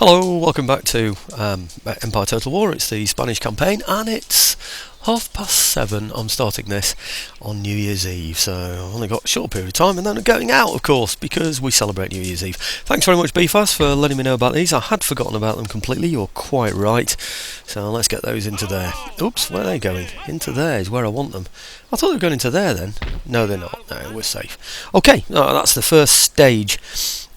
Hello, welcome back to Empire Total War. It's the Spanish campaign and it's 7:30. I'm starting this on New Year's Eve, so I've only got a short period of time and then I'm going out, of course, because we celebrate New Year's Eve. Thanks very much, BFAS, for letting me know about these. I had forgotten about them completely, you're quite right. So let's get those into there. Oops, where are they going? Into there is where I want them. I thought they were going into there then. No, they're not. No, we're safe. Okay, that's the first stage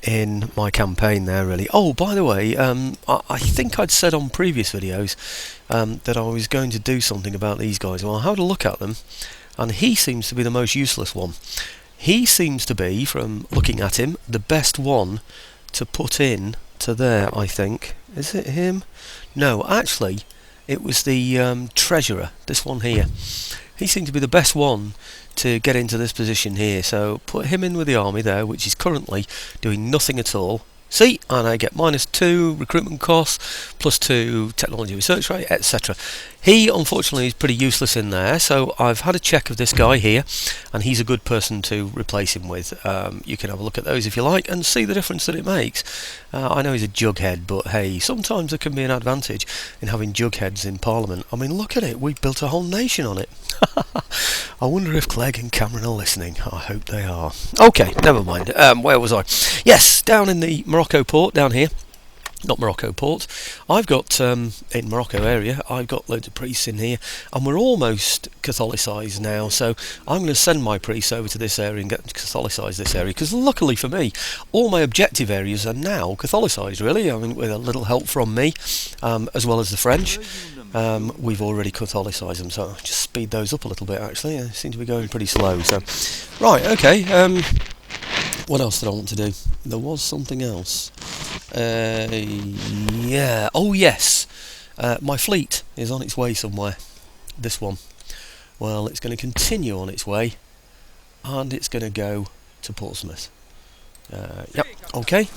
in my campaign there, really. Oh, by the way, I think I'd said on previous videos that I was going to do something about these guys. Well, I had a look at them, and he seems to be the most useless one. He seems to be, from looking at him, the best one to put in to there, I think. Is it him? No, actually, it was the treasurer, this one here. He seemed to be the best one to get into this position here, so put him in with the army there, which is currently doing nothing at all. See, and I get -2 recruitment costs, +2 technology research rate, etc. He, unfortunately, is pretty useless in there, so I've had a check of this guy here, and he's a good person to replace him with. You can have a look at those if you like, and see the difference that it makes. I know he's a jughead, but hey, sometimes there can be an advantage in having jugheads in Parliament. I mean, look at it, we built a whole nation on it. I wonder if Clegg and Cameron are listening. I hope they are. Okay, never mind. Where was I? Yes, down in the Morocco port, down here. Not Morocco port. I've got, in Morocco area, I've got loads of priests in here, and we're almost Catholicised now, so I'm going to send my priests over to this area and get Catholicise this area, because luckily for me, all my objective areas are now Catholicised, really. I mean, with a little help from me, as well as the French. We've already Catholicised them, so I'll just speed those up a little bit, actually. They seem to be going pretty slow, so... Right, okay, what else did I want to do? There was something else. Yeah. Oh, yes. My fleet is on its way somewhere. This one. Well, it's going to continue on its way, and it's going to go to Portsmouth. Yep. Okay.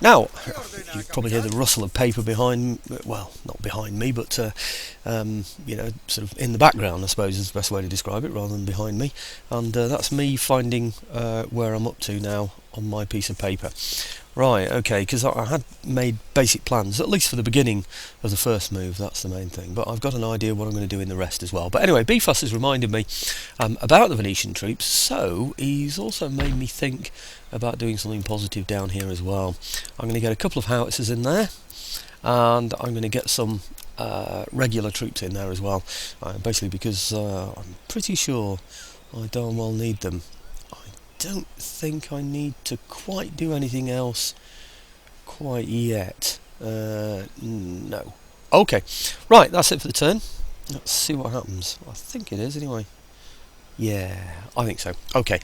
Now, you probably hear the rustle of paper behind, well, not behind me, but, you know, sort of in the background, I suppose is the best way to describe it, rather than behind me. And that's me finding where I'm up to now on my piece of paper. Right, okay, because I had made basic plans, at least for the beginning of the first move, that's the main thing, but I've got an idea what I'm going to do in the rest as well. But anyway, BFAS has reminded me about the Venetian troops, so he's also made me think about doing something positive down here as well. I'm going to get a couple of howitzers in there, and I'm going to get some regular troops in there as well, basically because I'm pretty sure I darn well need them. Don't think I need to quite do anything else quite yet. No. Okay, right, that's it for the turn. Let's see what happens. I think it is anyway. Yeah, I think so. Okay.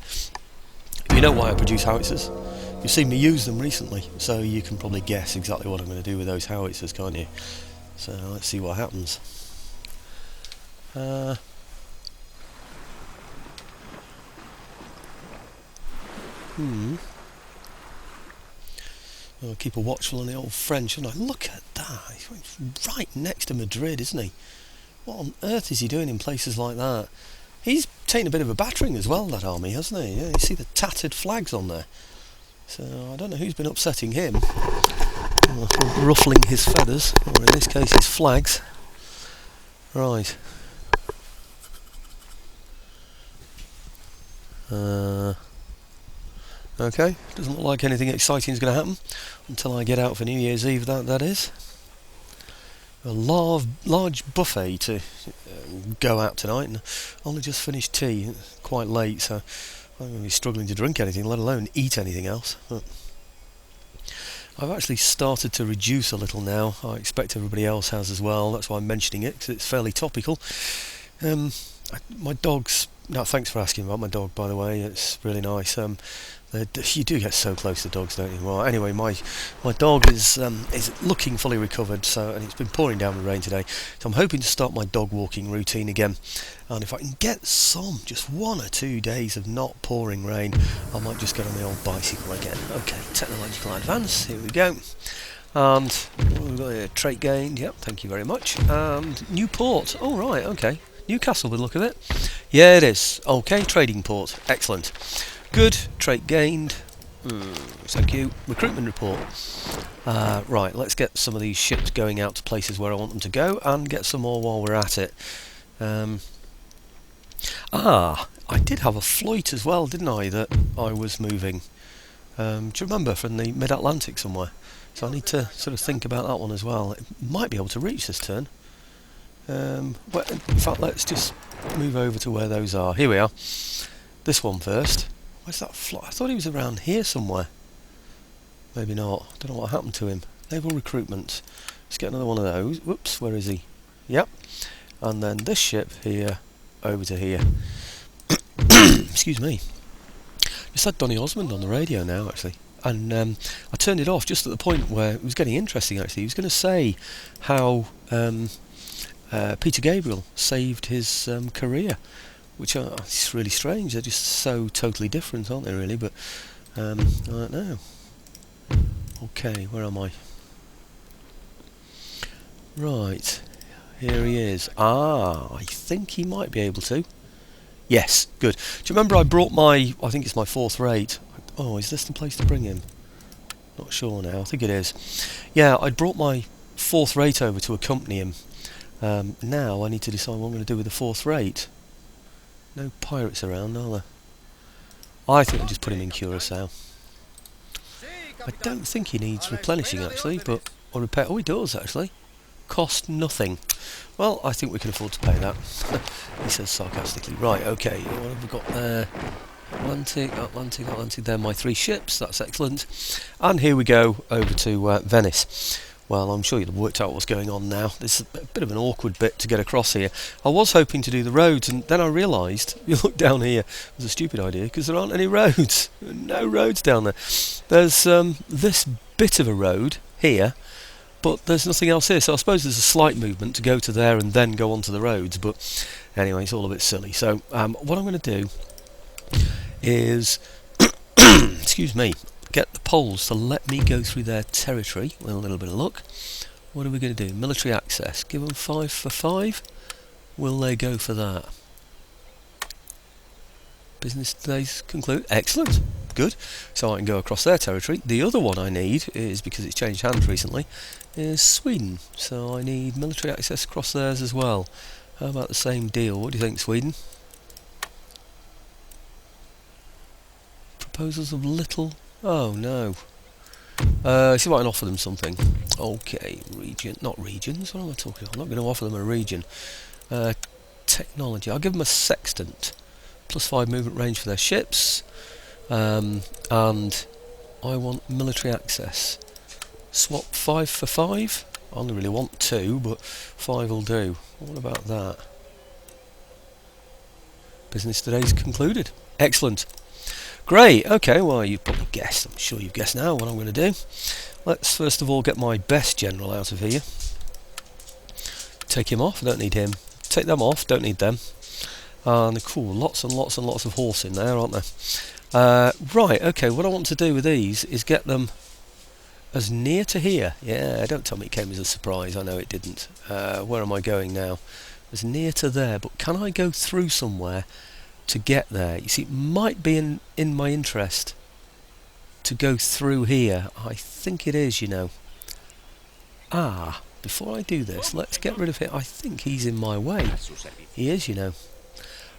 You know why I produce howitzers? You've seen me use them recently, so you can probably guess exactly what I'm going to do with those howitzers, can't you? So let's see what happens. I'll keep a watchful on the old French, and I look at that. He's right next to Madrid, isn't he? What on earth is he doing in places like that? He's taken a bit of a battering as well, that army, hasn't he? Yeah, you see the tattered flags on there. So I don't know who's been upsetting him, ruffling his feathers, or in this case his flags. Right. Okay, doesn't look like anything exciting is going to happen until I get out for New Year's Eve, that is. A large buffet to go out tonight, and only just finished tea. It's quite late, so I'm going to be struggling to drink anything, let alone eat anything else. But I've actually started to reduce a little now. I expect everybody else has as well. That's why I'm mentioning it, because it's fairly topical. My dog's... No, thanks for asking about my dog, by the way. It's really nice. You do get so close to dogs, don't you? Well, anyway, my dog is looking fully recovered, and it's been pouring down with rain today. So I'm hoping to start my dog walking routine again. And if I can get just 1 or 2 days of not pouring rain, I might just get on the old bicycle again. Okay, technological advance. Here we go. And we've got a trait gained. Yep, thank you very much. And new port. Oh right, okay. Newcastle, with the look of it. Yeah, it is. Okay, trading port. Excellent. Good. Trait gained. Thank you. Recruitment report. Right, let's get some of these ships going out to places where I want them to go, and get some more while we're at it. I did have a flight as well, didn't I, that I was moving. Do you remember, from the mid-Atlantic somewhere? So I need to sort of think about that one as well. It might be able to reach this turn. But in fact, let's just move over to where those are. Here we are. This one first. Where's that flight? I thought he was around here somewhere. Maybe not. Don't know what happened to him. Naval recruitment. Let's get another one of those. Whoops, where is he? Yep. And then this ship here, over to here. Excuse me. Just had Donny Osmond on the radio now, actually. And I turned it off just at the point where it was getting interesting, actually. He was going to say how Peter Gabriel saved his career, which is really strange. They're just so totally different, aren't they, really? But I don't know. Okay, where am I? Right, here he is. I think he might be able to. Yes, good. Do you remember I brought my, I think it's my 4th rate. Oh, is this the place to bring him? Not sure now, I think it is. Yeah, I brought my 4th rate over to accompany him. Now I need to decide what I'm going to do with the 4th rate. No pirates around, are there? I think I'll just put him in Curacao. I don't think he needs replenishing, actually, but, or repair. Oh, he does, actually. Cost nothing. Well, I think we can afford to pay that. He says sarcastically. Right, okay, what have we got there? Atlantic, they're my 3 ships, that's excellent. And here we go over to Venice. Well, I'm sure you'll have worked out what's going on now. This is a bit of an awkward bit to get across here. I was hoping to do the roads, and then I realised, you look down here, it was a stupid idea, because there aren't any roads. No roads down there. There's this bit of a road here, but there's nothing else here, so I suppose there's a slight movement to go to there and then go onto the roads, but anyway, it's all a bit silly. So what I'm going to do is, excuse me, get the Poles to let me go through their territory with a little bit of luck. What are we going to do? Military access. Give them 5 for 5. Will they go for that? Business days conclude. Excellent. Good. So I can go across their territory. The other one I need is, because it's changed hands recently, is Sweden. So I need military access across theirs as well. How about the same deal? What do you think, Sweden? Proposals of little. Oh no. See if I can offer them something. Okay, region, not regions. What am I talking about? I'm not going to offer them a region. Technology. I'll give them a sextant. +5 movement range for their ships. And I want military access. Swap 5 for 5. I only really want 2, but 5 will do. What about that? Business today's concluded. Excellent. Great, okay, well you've probably guessed, I'm sure you've guessed now what I'm going to do. Let's first of all get my best general out of here. Take him off, don't need him. Take them off, don't need them. And cool, lots and lots and lots of horse in there, aren't there? Right, okay, what I want to do with these is get them as near to here. Yeah, don't tell me it came as a surprise, I know it didn't. Where am I going now? As near to there, but can I go through somewhere to get there? You see, it might be in my interest to go through here. I think it is, you know. Before I do this, let's get rid of him. I think he's in my way. He is, you know.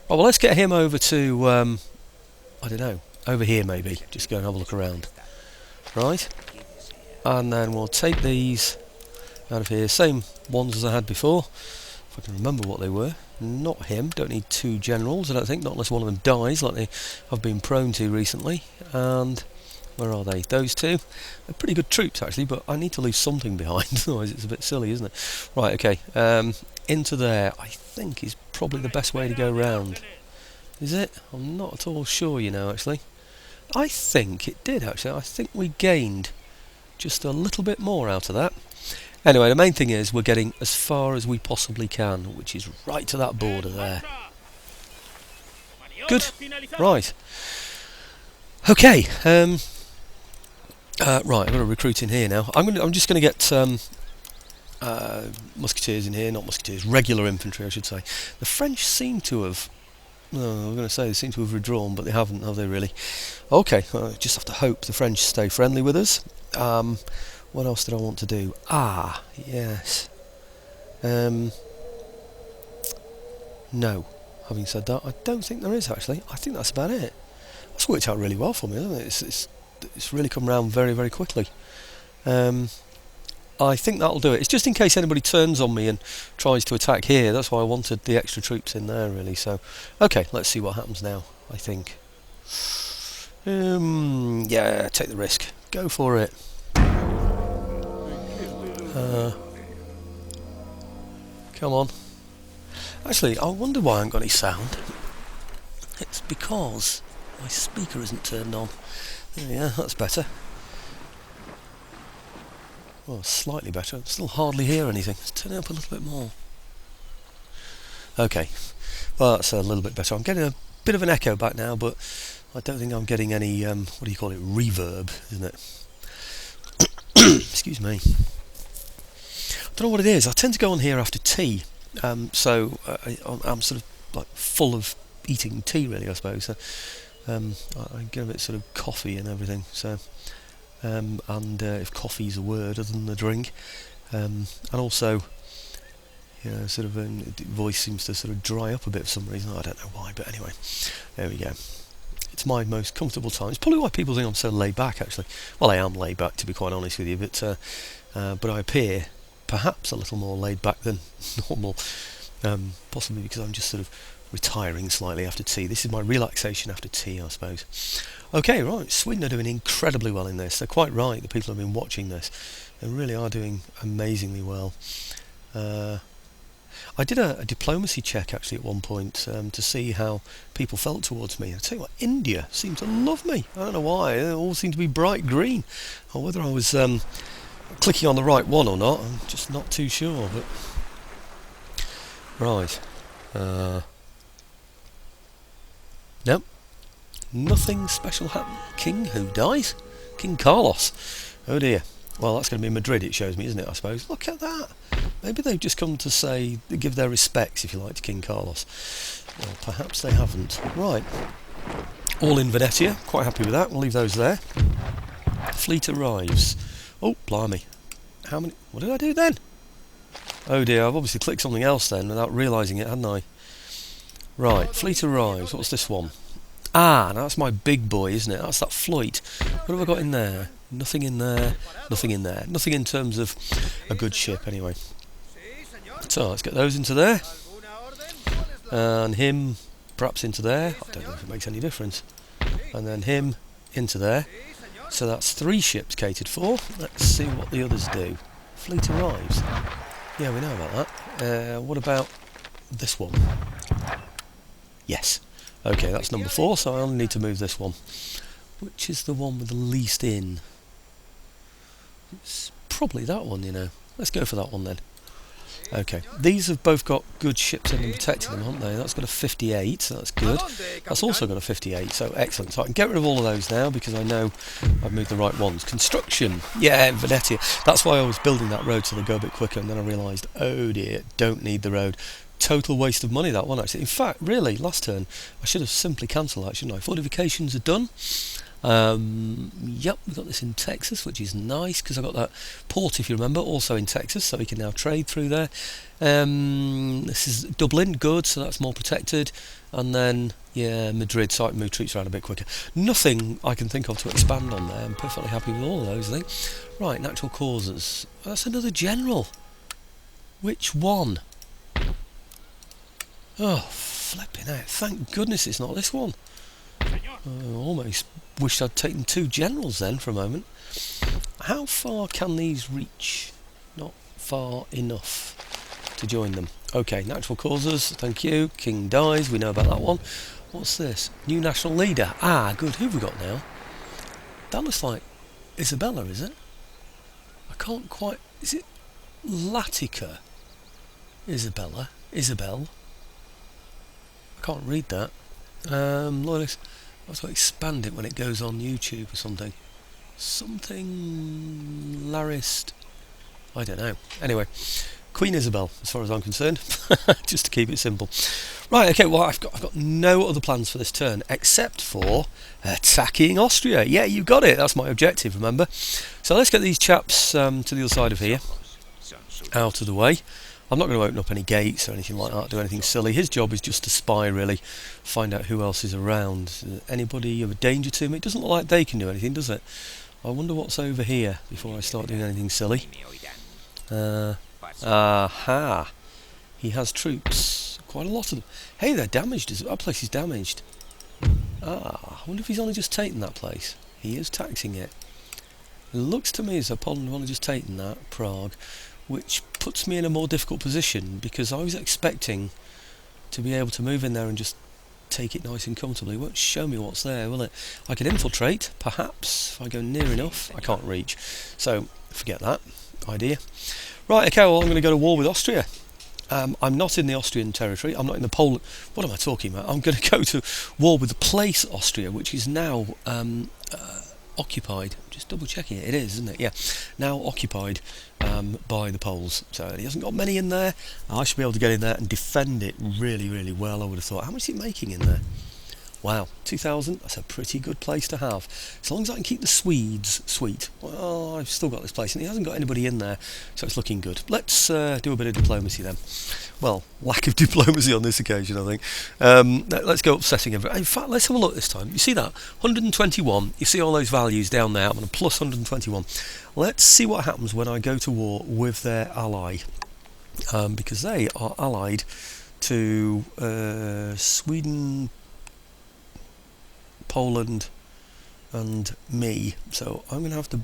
Right, well, let's get him over to, I don't know, over here maybe. Just go and have a look around. Right. And then we'll take these out of here. Same ones as I had before. If I can remember what they were. Not him. Don't need 2 generals, I don't think. Not unless one of them dies, like they have been prone to recently. And where are they? Those 2. They're pretty good troops, actually, but I need to leave something behind. Otherwise it's a bit silly, isn't it? Right, okay. Into there, I think, is probably the best way to go round. Is it? I'm not at all sure, you know, actually. I think it did, actually. I think we gained just a little bit more out of that. Anyway, the main thing is we're getting as far as we possibly can, which is right to that border there. Good. Right. Okay. Right, I've got to recruit in here now. I'm just going to get musketeers in here, not musketeers, regular infantry, I should say. The French seem to have No, I'm going to say they seem to have withdrawn, but they haven't, have they really? Okay, just have to hope the French stay friendly with us. What else did I want to do? Ah, yes. No. Having said that, I don't think there is actually. I think that's about it. That's worked out really well for me, hasn't it? It's really come around very, very quickly. I think that'll do it. It's just in case anybody turns on me and tries to attack here. That's why I wanted the extra troops in there, really. So, okay, let's see what happens now, I think. Yeah, take the risk. Go for it. Come on. Actually, I wonder why I haven't got any sound. It's because my speaker isn't turned on. Yeah, that's better. Well, slightly better. I still hardly hear anything. Let's turn it up a little bit more. Okay. Well, that's a little bit better. I'm getting a bit of an echo back now, but I don't think I'm getting any, what do you call it, reverb, isn't it? Excuse me. I don't know what it is. I tend to go on here after tea, so I'm sort of like full of eating tea, really, I suppose. So, I get a bit sort of coffee and everything, so... and if coffee's a word other than the drink, and also, sort of voice seems to sort of dry up a bit for some reason. I don't know why, but anyway, there we go. It's my most comfortable time. It's probably why people think I'm so laid back. Actually, well, I am laid back, to be quite honest with you, but I appear perhaps a little more laid back than normal, possibly because I'm just sort of retiring slightly after tea. This is my relaxation after tea, I suppose. Okay, right, Sweden are doing incredibly well in this. They're quite right, the people who have been watching this. They really are doing amazingly well. I did a diplomacy check, actually, at one point, to see how people felt towards me. I tell you what, India seemed to love me. I don't know why. They all seemed to be bright green. Or whether I was clicking on the right one or not, I'm just not too sure. But right. Nope. Nothing special happened. King who dies? King Carlos. Oh dear. Well, that's going to be Madrid, it shows me, isn't it, I suppose? Look at that. Maybe they've just come to say, give their respects, if you like, to King Carlos. Well, perhaps they haven't. Right. All in Venetia. Quite happy with that. We'll leave those there. Fleet arrives. Oh, blimey. How many... What did I do then? Oh dear, I've obviously clicked something else then without realising it, hadn't I? Right, fleet arrives. What's this one? Ah, now that's my big boy, isn't it? That's that fleet. What have I got in there? Nothing in there. Nothing in there. Nothing in terms of a good ship, anyway. So, let's get those into there. And him, perhaps into there. I don't know if it makes any difference. And then him into there. So that's 3 ships catered for. Let's see what the others do. Fleet arrives. Yeah, we know about that. What about this one? Yes. Okay, that's number 4, so I only need to move this one. Which is the one with the least in? It's probably that one, you know. Let's go for that one then. Okay, these have both got good ships in them protecting them, haven't they? That's got a 58, so that's good. That's also got a 58, so excellent. So I can get rid of all of those now because I know I've moved the right ones. Construction, yeah, Venetia. That's why I was building that road so they go a bit quicker, and then I realised, oh dear, don't need the road. Total waste of money, that one, actually. In fact, really, last turn, I should have simply cancelled that, shouldn't I? Fortifications are done. Yep, we've got this in Texas, which is nice, because I've got that port, if you remember, also in Texas, so we can now trade through there. This is Dublin, good, so that's more protected. And then, yeah, Madrid, so I can move troops around a bit quicker. Nothing I can think of to expand on there. I'm perfectly happy with all of those, I think. Right, natural causes. That's another general. Which one? Oh, flipping out. Thank goodness it's not this one. I almost wished I'd taken 2 generals then for a moment. How far can these reach? Not far enough to join them. Okay, natural causes, thank you. King dies, we know about that one. What's this? New national leader. Ah, good. Who have we got now? That looks like Isabella, is it? I can't quite... Is it Latica? Isabella? Isabel? I can't read that. Loyalist. I have to expand it when it goes on YouTube or something. Something... Larist... I don't know. Anyway, Queen Isabel, as far as I'm concerned. Just to keep it simple. Right, okay, well, I've got no other plans for this turn except for attacking Austria. Yeah, you got it. That's my objective, remember? So let's get these chaps to the other side of here, out of the way. I'm not going to open up any gates or anything like that, do anything silly. His job is just to spy, really, find out who else is around. Anybody of a danger to me? It doesn't look like they can do anything, does it? I wonder what's over here before I start doing anything silly. Aha! He has troops. Quite a lot of them. Hey, they're damaged. That place is damaged. I wonder if he's only just taken that place. He is taxing it. It looks to me as though Poland have only just taken that, Prague, which puts me in a more difficult position because I was expecting to be able to move in there and just take it nice and comfortably. It won't show me what's there, will it? I can infiltrate, perhaps, if I go near enough. I can't reach. So, forget that idea. Right, okay, well, I'm going to go to war with Austria. I'm not in the Austrian territory. I'm not in the Poland. What am I talking about? I'm going to go to war with the place Austria, which is now occupied. Just double checking it. It is, isn't it? Yeah. Now occupied by the Poles. So he hasn't got many in there. I should be able to get in there and defend it really, really well, I would have thought. How much is it making in there? Wow, 2,000, that's a pretty good place to have. As long as I can keep the Swedes sweet. Well, I've still got this place, and he hasn't got anybody in there, so it's looking good. Let's do a bit of diplomacy then. Well, lack of diplomacy on this occasion, I think. Let's go upsetting everything. In fact, let's have a look this time. You see that? 121, you see all those values down there. I'm on a plus 121. Let's see what happens when I go to war with their ally. Because they are allied to Sweden, Poland and me, so I'm going to have to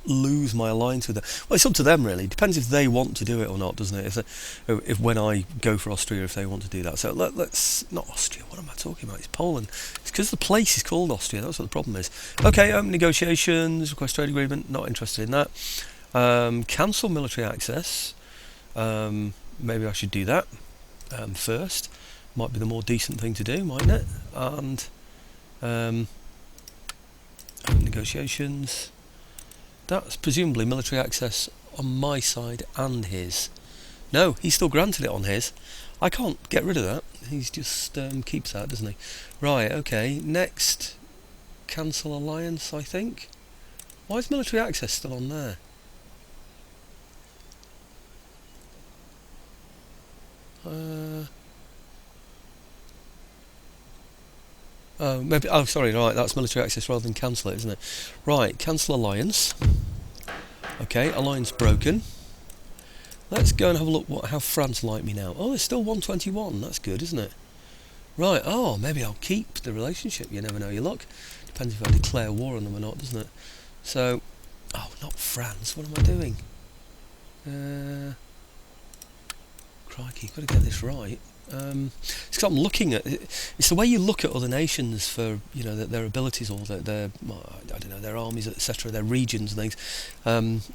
lose my alliance with them. Well, it's up to them really. It depends if they want to do it or not, doesn't it? If when I go for Austria, if they want to do that. So let's not Austria. What am I talking about? It's Poland. It's because the place is called Austria. That's what the problem is. Okay, negotiations, request trade agreement. Not interested in that. Cancel military access. Maybe I should do that first. Might be the more decent thing to do, mightn't it? And negotiations. That's presumably military access on my side and his. No, he's still granted it on his. I can't get rid of that. He's just keeps that, doesn't he? Right, okay. Next, cancel alliance, I think. Why is military access still on there? Oh, maybe. Oh, sorry. Right, that's military access rather than cancel it, isn't it? Right, cancel alliance. Okay, alliance broken. Let's go and have a look how France like me now. Oh, it's still 121. That's good, isn't it? Right. Oh, maybe I'll keep the relationship. You never know your luck. Depends if I declare war on them or not, doesn't it? So, oh, not France. What am I doing? Crikey, got to get this right. It's because I'm looking at it's the way you look at other nations for their abilities or their I don't know, their armies, etc., their regions and things,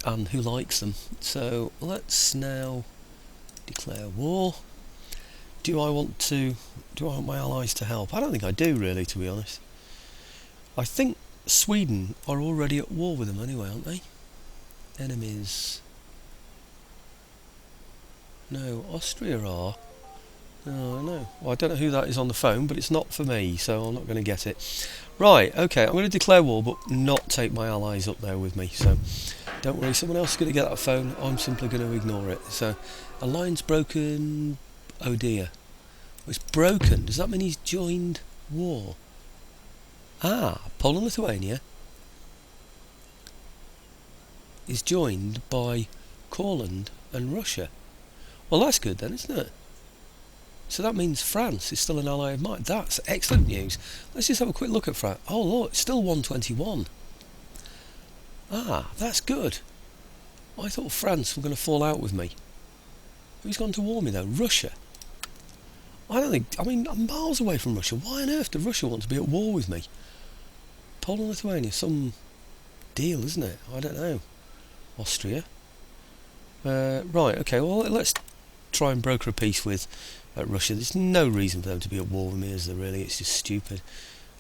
and who likes them. So let's now declare war. Do I want my allies to help? I don't think I do really, to be honest. I think Sweden are already at war with them anyway, aren't they? Enemies. No, Austria are. Oh, no. Well, I don't know who that is on the phone, but it's not for me, so I'm not going to get it. Right, okay, I'm going to declare war, but not take my allies up there with me. So, don't worry, someone else is going to get that phone. I'm simply going to ignore it. So, alliance broken. Oh dear. Well, it's broken. Does that mean he's joined war? Ah, Poland-Lithuania is joined by Courland and Russia. Well, that's good then, isn't it? So that means France is still an ally of mine. That's excellent news. Let's just have a quick look at France. Oh, look, it's still 121. Ah, that's good. I thought France were going to fall out with me. Who's gone to war me, though? Russia. I mean, I'm miles away from Russia. Why on earth does Russia want to be at war with me? Poland, Lithuania, some deal, isn't it? I don't know. Austria. Right, okay, well, let's try and broker a peace with Russia. There's no reason for them to be at war with me, is there really? It's just stupid.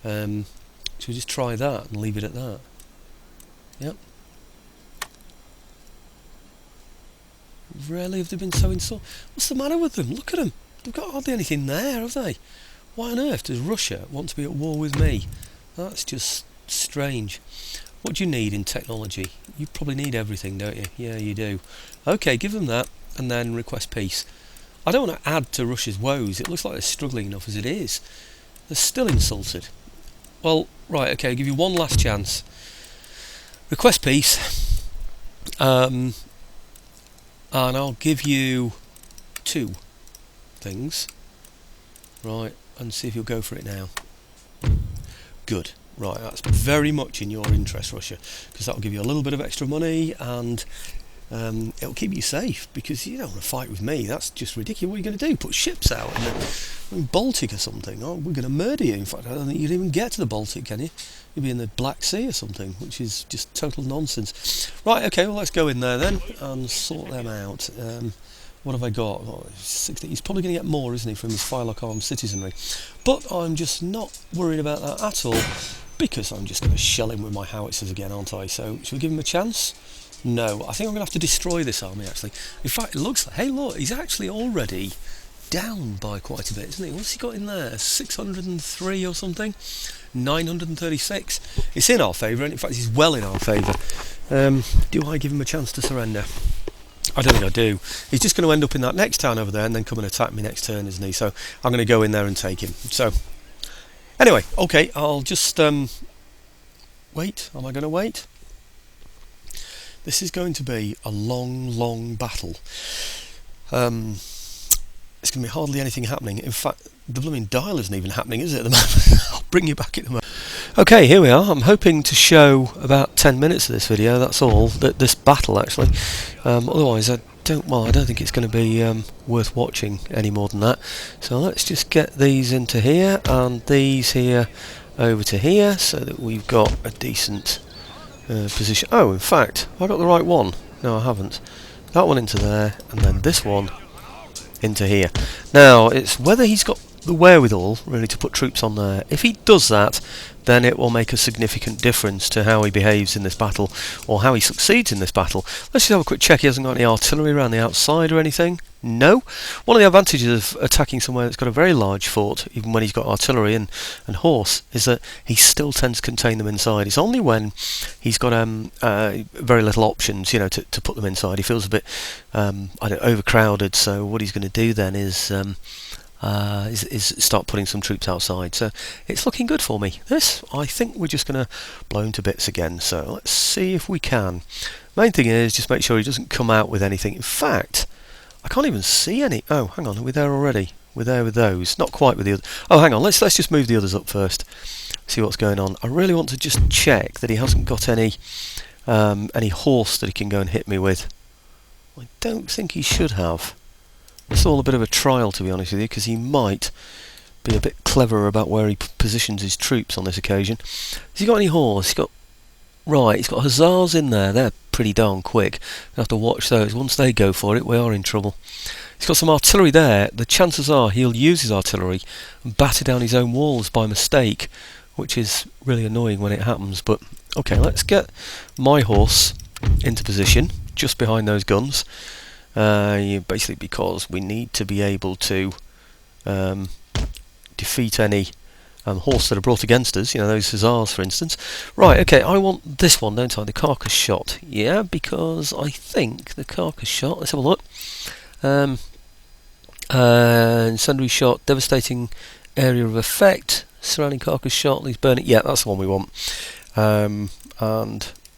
So we just try that and leave it at that. Yep. Really, have they been so insulted? What's the matter with them? Look at them. They've got hardly anything there, have they? Why on earth does Russia want to be at war with me? That's just strange. What do you need in technology? You probably need everything, don't you? Yeah, you do. Okay, give them that, and then request peace. I don't want to add to Russia's woes. It looks like they're struggling enough as it is. They're still insulted. Well, right, okay, I'll give you one last chance. Request peace. And I'll give you 2 things. Right, and see if you'll go for it now. Good. Right, that's very much in your interest, Russia, because that'll give you a little bit of extra money, and it'll keep you safe, because you don't want to fight with me. That's just ridiculous. What are you going to do? Put ships out in the Baltic or something? Oh, we're going to murder you. In fact, I don't think you'd even get to the Baltic, can you? You'd be in the Black Sea or something, which is just total nonsense. Right, okay, well, let's go in there then and sort them out. What have I got? Oh, 60. He's probably going to get more, isn't he, from his Phylock armed citizenry. But I'm just not worried about that at all, because I'm just going to shell him with my howitzers again, aren't I? So, should we give him a chance? No, I think I'm going to have to destroy this army, actually. In fact, it looks like... Hey, look, he's actually already down by quite a bit, isn't he? What's he got in there? 603 or something? 936? It's in our favour, and in fact, he's well in our favour. Do I give him a chance to surrender? I don't think I do. He's just going to end up in that next town over there and then come and attack me next turn, isn't he? So I'm going to go in there and take him. So, anyway, okay, I'll just wait. Am I going to wait? This is going to be a long, long battle. It's going to be hardly anything happening. In fact, the blooming dial isn't even happening, is it, at the moment? I'll bring you back in a moment. Okay, here we are. I'm hoping to show about 10 minutes of this video, that's all. This battle, actually. Otherwise, I don't think it's going to be worth watching any more than that. So let's just get these into here, and these here over to here, so that we've got a decent position. Oh, in fact, have I got the right one? No, I haven't. That one into there, and then this one into here. Now, it's whether he's got the wherewithal really to put troops on there. If he does that, then it will make a significant difference to how he behaves in this battle, or how he succeeds in this battle. Let's just have a quick check. He hasn't got any artillery around the outside or anything. No. One of the advantages of attacking somewhere that's got a very large fort, even when he's got artillery and horse, is that he still tends to contain them inside. It's only when he's got very little options, you know, to put them inside. He feels a bit overcrowded. So what he's going to do then is start putting some troops outside. So it's looking good for me. This, I think we're just going to blow him to bits again. So let's see if we can. Main thing is just make sure he doesn't come out with anything. In fact, I can't even see any. Oh, hang on, are we there already? We're there with those. Not quite with the other. Oh, hang on, let's just move the others up first. See what's going on. I really want to just check that he hasn't got any horse that he can go and hit me with. I don't think he should have. It's all a bit of a trial, to be honest with you, because he might be a bit cleverer about where he positions his troops on this occasion. Has he got any horse? He's got hussars in there. They're pretty darn quick. We'll have to watch those. Once they go for it, we are in trouble. He's got some artillery there. The chances are he'll use his artillery and batter down his own walls by mistake, which is really annoying when it happens. But okay, let's get my horse into position just behind those guns. Basically because we need to be able to defeat any horse that are brought against us, you know, those hussars for instance. Right, okay, I want this one, don't I, the carcass shot. Yeah, because I think the carcass shot, let's have a look. Incendiary shot, devastating area of effect, surrounding carcass shot, leaves burning. Yeah, that's the one we want. And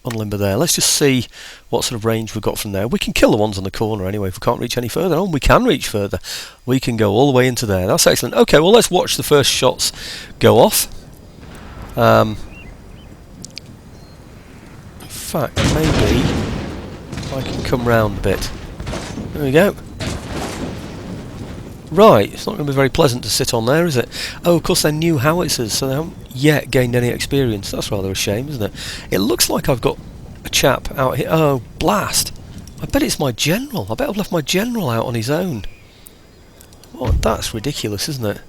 unlimber there. Let's just see what sort of range we've got from there. We can kill the ones on the corner anyway if we can't reach any further. Oh, we can reach further. We can go all the way into there. That's excellent. Okay, well, let's watch the first shots go off. In fact, maybe I can come round a bit. There we go. Right, it's not going to be very pleasant to sit on there, is it? Oh, of course they're new howitzers, so they haven't yet gained any experience. That's rather a shame, isn't it? It looks like I've got a chap out here. Oh, blast! I bet it's my general. I bet I've left my general out on his own. Oh, that's ridiculous, isn't it?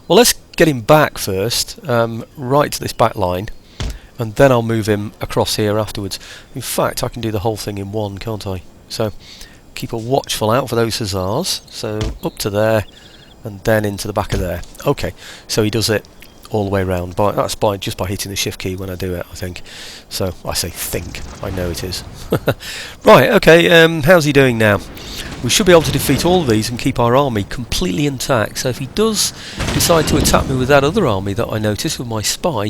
Well, let's get him back first, right to this back line, and then I'll move him across here afterwards. In fact, I can do the whole thing in one, can't I? So, keep a watchful out for those hussars. So up to there, and then into the back of there. Okay, so he does it all the way around. That's just by hitting the shift key when I do it, I think. So I say think, I know it is. Right, okay, how's he doing now? We should be able to defeat all of these and keep our army completely intact. So if he does decide to attack me with that other army that I noticed with my spy,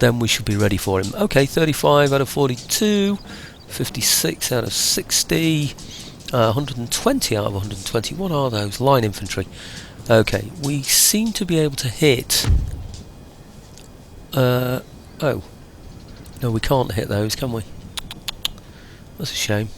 then we should be ready for him. Okay, 35 out of 42, 56 out of 60, 120 out of 120. What are those? Line infantry. Okay, we seem to be able to hit... oh. No, we can't hit those, can we? That's a shame.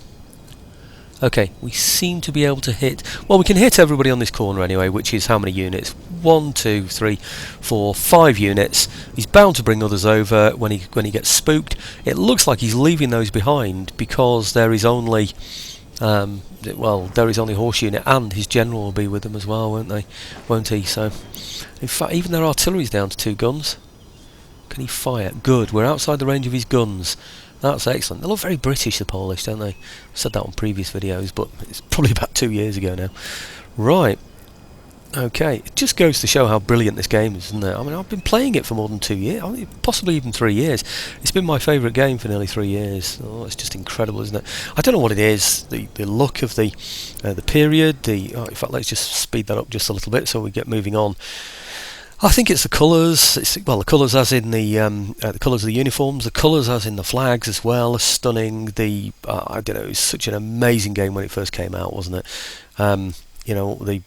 Okay, we seem to be able to hit... Well, we can hit everybody on this corner anyway, which is how many units? 1, 2, 3, 4, 5 units. He's bound to bring others over when he gets spooked. It looks like he's leaving those behind because there is only... well, there is only horse unit, and his general will be with them as well, won't he? So, in fact, even their artillery's down to 2 guns. Can he fire? Good. We're outside the range of his guns. That's excellent. They look very British, the Polish, don't they? I've said that on previous videos, but it's probably about 2 years ago now. Right. Okay. It just goes to show how brilliant this game is, isn't it? I mean, I've been playing it for more than 2 years. I mean, possibly even 3 years. It's been my favourite game for nearly 3 years. Oh, it's just incredible, isn't it? I don't know what it is. The look of the period. In fact, let's just speed that up just a little bit so we get moving on. I think it's the colours. The colours as in the colours of the uniforms, the colours as in the flags as well are stunning. I don't know, it was such an amazing game when it first came out, wasn't it? You know, the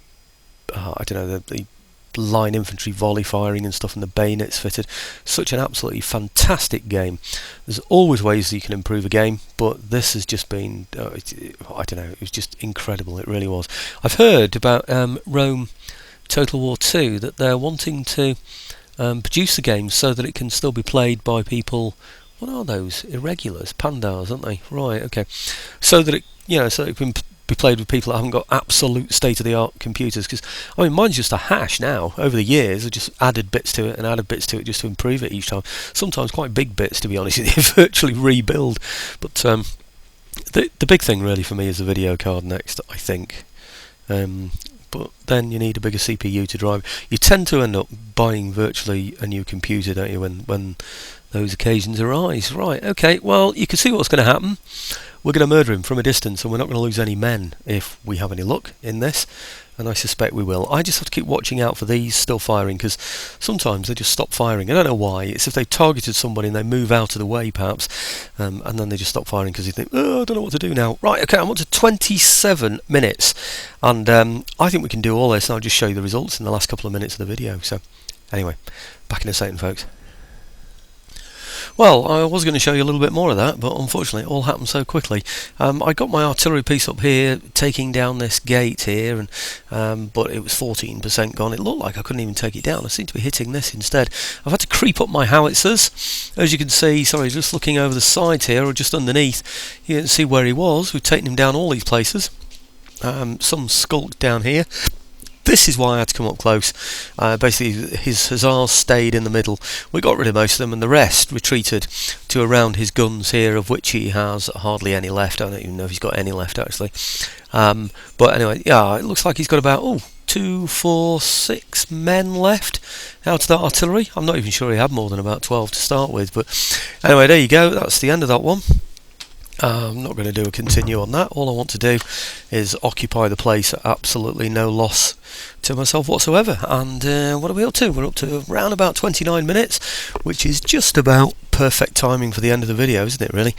line infantry volley firing and stuff, and the bayonets fitted. Such an absolutely fantastic game. There's always ways that you can improve a game, but this has just been, I don't know, it was just incredible. It really was. I've heard about Rome Total War 2 that they're wanting to produce the game so that it can still be played by people. What are those? Irregulars, Pandars, aren't they? Right, okay. So that it can be played with people that haven't got absolute state-of-the-art computers. Because I mean, mine's just a hash now. Over the years, I've just added bits to it and added bits to it just to improve it each time. Sometimes quite big bits, to be honest. You virtually rebuild. But the big thing really for me is the video card next, I think. But then you need a bigger CPU to drive. You tend to end up buying virtually a new computer, don't you, when those occasions arise. Right, okay, well, you can see what's going to happen. We're going to murder him from a distance, and we're not going to lose any men if we have any luck in this, and I suspect we will. I just have to keep watching out for these still firing, because sometimes they just stop firing. I don't know why. It's if they've targeted somebody and they move out of the way, perhaps, and then they just stop firing because you think, oh, I don't know what to do now. Right, okay, I'm up to 27 minutes, and I think we can do all this, and I'll just show you the results in the last couple of minutes of the video. So, anyway, back in a second, folks. Well, I was going to show you a little bit more of that, but unfortunately it all happened so quickly. I got my artillery piece up here, taking down this gate here, and but it was 14% gone. It looked like I couldn't even take it down. I seem to be hitting this instead. I've had to creep up my howitzers. As you can see, sorry, just looking over the sides here, or just underneath, you can see where he was. We've taken him down all these places. Some skulked down here. This is why I had to come up close. Basically, his hussars stayed in the middle. We got rid of most of them, and the rest retreated to around his guns here, of which he has hardly any left. I don't even know if he's got any left, actually. But anyway, yeah, it looks like he's got about 2, 4, 6 men left out of that artillery. I'm not even sure he had more than about 12 to start with. But anyway, there you go. That's the end of that one. I'm not going to do a continue on that. All I want to do is occupy the place at absolutely no loss to myself whatsoever. And what are we up to? We're up to around about 29 minutes, which is just about perfect timing for the end of the video, isn't it, really?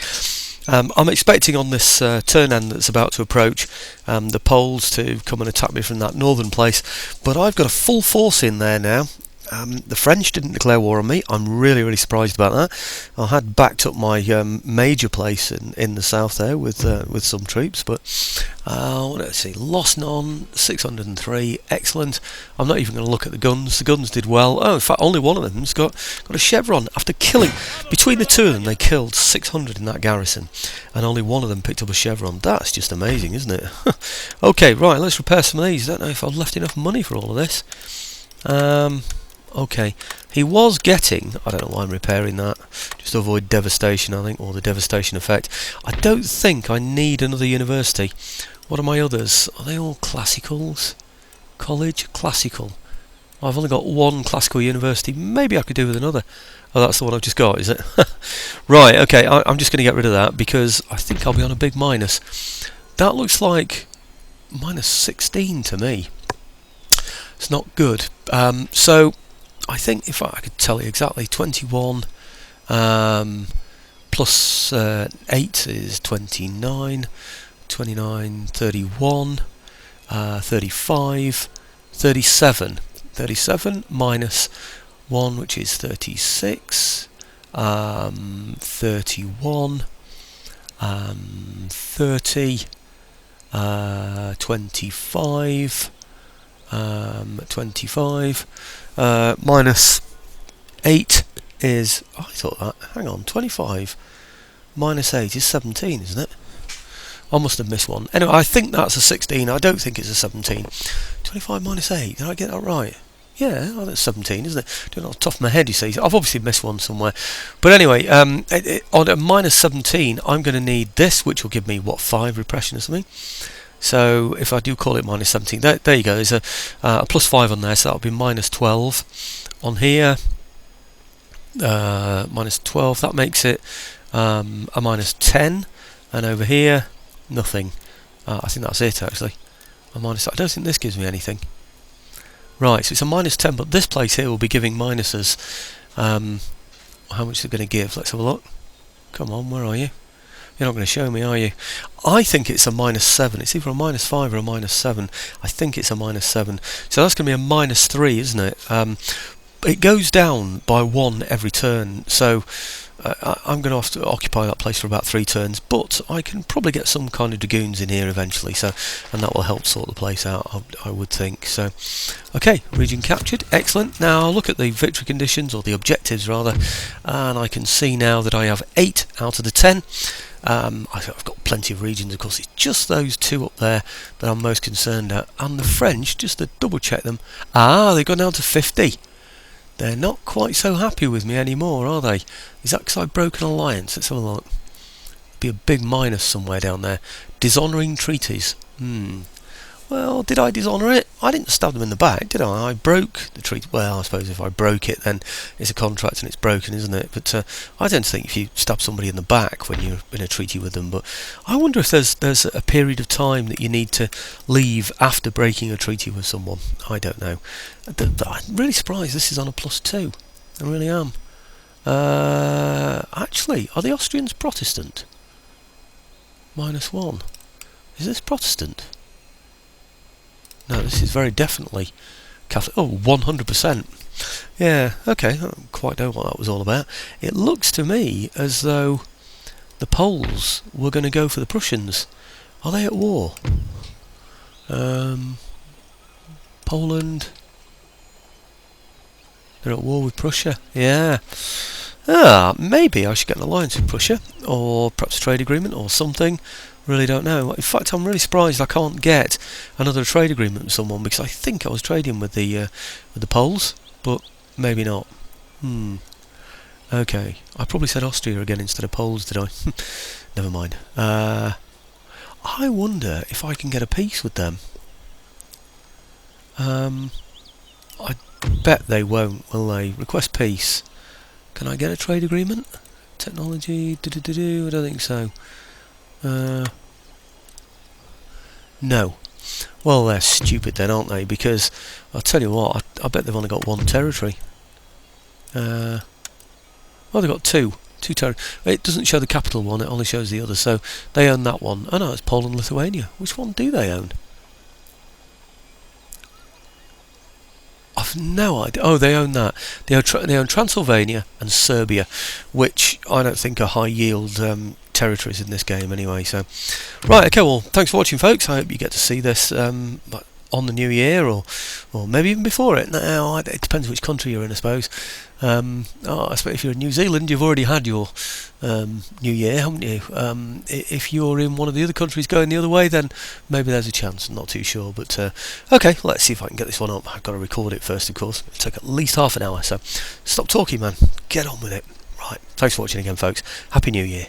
I'm expecting on this turn end that's about to approach the Poles to come and attack me from that northern place, but I've got a full force in there now. The French didn't declare war on me. I'm really, really surprised about that. I had backed up my major place in the south there with some troops, but let's see, lost none, 603, excellent. I'm not even going to look at the guns. The guns did well. Oh, in fact, only one of them's got a chevron. After killing, between the two of them, they killed 600 in that garrison, and only one of them picked up a chevron. That's just amazing, isn't it? Okay, right, let's repair some of these. I don't know if I've left enough money for all of this. Okay. He was getting, I don't know why I'm repairing that, just to avoid devastation, I think, or the devastation effect. I don't think I need another university. What are my others? Are they all classicals? College? Classical. I've only got one classical university. Maybe I could do with another. Oh, that's the one I've just got, is it? Right, okay, I'm just going to get rid of that because I think I'll be on a big minus. That looks like minus 16 to me. It's not good. So I think if I could tell you exactly, 21 plus 8 is 29, 29, 31, 35, 37. 37 minus 1, which is 36, 31, 30, 25, 25, minus 8 is, I thought that, hang on, 25 minus 8 is 17, isn't it? I must have missed one. Anyway, I think that's a 16, I don't think it's a 17. 25 minus 8, did I get that right? Yeah, oh, that's 17, isn't it? Doing it off the top of my head, you see. I've obviously missed one somewhere. But anyway, on a minus 17, I'm going to need this, which will give me, what, 5 repression or something? So if I do call it minus 17, there you go. There's a plus 5 on there, so that'll be minus 12. On here, minus 12, that makes it a minus 10. And over here, nothing. I think that's it, actually. A minus. I don't think this gives me anything. Right, so it's a minus 10, but this place here will be giving minuses. How much is it going to give? Let's have a look. Come on, where are you? You're not going to show me, are you? I think it's a minus 7. It's either a minus 5 or a minus 7. I think it's a minus 7. So that's going to be a minus 3, isn't it? It goes down by 1 every turn, so I'm going to have to occupy that place for about 3 turns, but I can probably get some kind of dragoons in here eventually, so, and that will help sort the place out, I would think. So, okay, region captured, excellent. Now I'll look at the victory conditions, or the objectives rather, and I can see now that I have 8 out of the 10. I've got plenty of regions, of course. It's just those 2 up there that I'm most concerned at, and the French, just to double check them, they've gone down to 50. They're not quite so happy with me anymore, are they? Is that because I've broken alliance? Let's have a look. Be a big minus somewhere down there. Dishonouring treaties. Well, did I dishonour it? I didn't stab them in the back, did I? I broke the treaty. Well, I suppose if I broke it, then it's a contract and it's broken, isn't it? But I tend to think if you stab somebody in the back when you're in a treaty with them. But I wonder if there's a period of time that you need to leave after breaking a treaty with someone. I don't know. I'm really surprised this is on a +2. I really am. Actually, are the Austrians Protestant? -1. Is this Protestant? No, this is very definitely Catholic. Oh, 100%. Yeah, okay, I don't quite know what that was all about. It looks to me as though the Poles were going to go for the Prussians. Are they at war? Poland. They're at war with Prussia. Yeah. Maybe I should get an alliance with Prussia, or perhaps a trade agreement or something. Really don't know. In fact, I'm really surprised I can't get another trade agreement with someone, because I think I was trading with the Poles, but maybe not. Okay, I probably said Austria again instead of Poles, did I? Never mind. I wonder if I can get a peace with them. I bet they won't, will they? Request peace. Can I get a trade agreement? Technology? I don't think so. No. Well, they're stupid then, aren't they? Because I'll tell you what, I bet they've only got 1 territory. Well, they've got 2 territories. It doesn't show the capital one, it only shows the other, so they own that one. Oh no, it's Poland, Lithuania. Which one do they own? I've no idea. Oh, they own that. They own Transylvania and Serbia, which I don't think are high yield territories in this game anyway. So, right, okay. Well, thanks for watching, folks. I hope you get to see this on on the New Year, or maybe even before it. Now, it depends which country you're in, I suppose. I suppose if you're in New Zealand, you've already had your New Year, haven't you? If you're in one of the other countries going the other way, then maybe there's a chance. I'm not too sure, but okay, let's see if I can get this one up. I've got to record it first, of course. It'll take at least half an hour, so stop talking, man. Get on with it. Right, thanks for watching again, folks. Happy New Year.